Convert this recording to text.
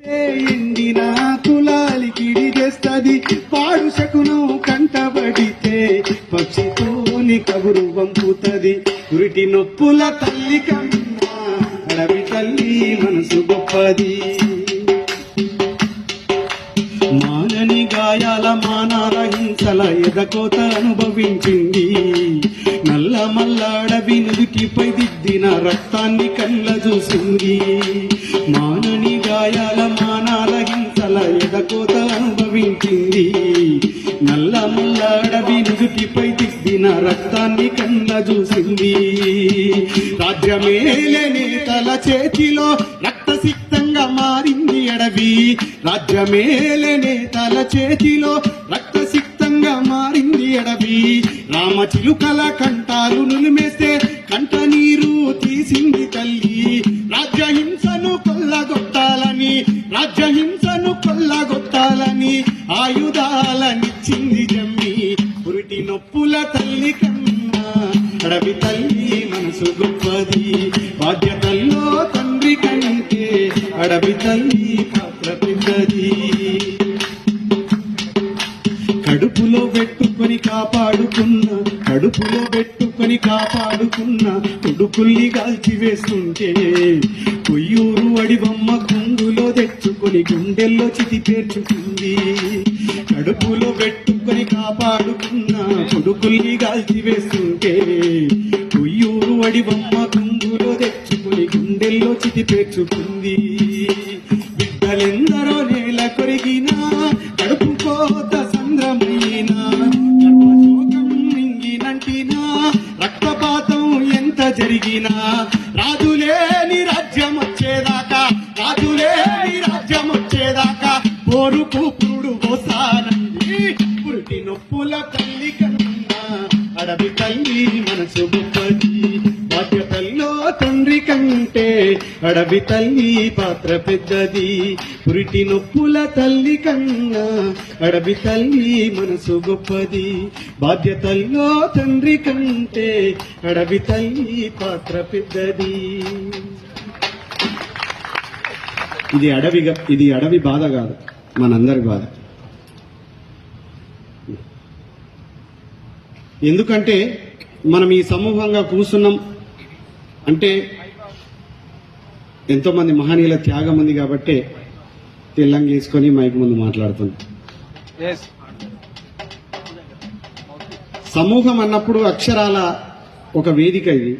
ఎండిన కులాలికిడి చేస్తది పాడు శకునం కంటబడితే పక్షితోని కబురు పంపుతది ఉరిటి నొప్పుల తల్లి కన్నా అడవి తల్లి మనసు గొప్పది మానని గాయాల మానాల హింసల ఎదకోత అనుభవించింది నల్ల మల్ల అడవి నుదుటిపై దిద్దిన రక్తాన్ని కళ్ళ చూసింది మానని గాయాల మానాల హింసల ఎదకోత అనుభవించింది నల్ల మల్ల అడవి నుదుటిపై దిద్దిన రక్తాన్ని కళ్ళ చూసింది రాజ్యమేలనే తల చేతిలో రక్తసిక్తంగా మారింది అడవి రాజ్యమేలనే తల చేతిలో రక్తసిక్తంగా మారింది అడవి రామచిలుకల కంటాలు నులిమేస్తే కంట నీరు తీసింది తల్లి రాజ్యహింసను కొల్లగొట్టాలని ఆయుధాలనిచ్చింది జమ్మి పురిటి నొప్పుల తల్లి కన్నా అడవి తల్లి మనసు గొప్పది బాధ్యతల్లో తండ్రి కంటే అడవి తల్లి పాత్ర పెద్దది కడుపులో పెట్టుకొని కాపాడుకున్న కొడుకుల్ని కాల్చివేస్తుంటే కొయ్యూరు అడిబొమ్మ కుంగులో తెచ్చుకొని గుండెల్లో చితి పేర్చుకుంది కడుపులో పెట్టుకొని కాపాడుకున్న కొడుకుల్ని కాల్చివేస్తుంటే కొయ్యూరు అడిబొమ్మ కుంగులో తెచ్చుకొని గుండెల్లో చితి పేర్చుకుంది బిడ్డలెందరో నేల కొరిగినా కడుపు కోత సంద్రమైనా గర్భశోకం మింగినంటినా రక్తపాతం ఎంత జరిగినా రాజులేని రాజ్యం వచ్చేదాకా పోరుకు పురుడు పోసానంది పురిటి నొప్పుల తల్లి కన్నా అడవి తల్లి మనసు గొప్పది బాధ్యతల్లో తండ్రి కంటే అడవి తల్లి పాత్ర పెద్దది పురిటి నొప్పుల తల్లి కన్నా అడవి తల్లి మనసు గొప్పది బాధ్యతల్లో తండ్రి కంటే అడవి తల్లి పాత్ర పెద్దది ఇది అడవి బాధ కాదు మనందరి బాధ ఎందుకంటే మనం ఈ సమూహంగా కూర్చున్నాం అంటే ఎంతో మంది మహనీయుల త్యాగం ఉంది కాబట్టి తెల్లంగా వేసుకొని మైక్ ముందు మాట్లాడుతున్నాం సమూహం అన్నప్పుడు అక్షరాల ఒక వేదిక ఇది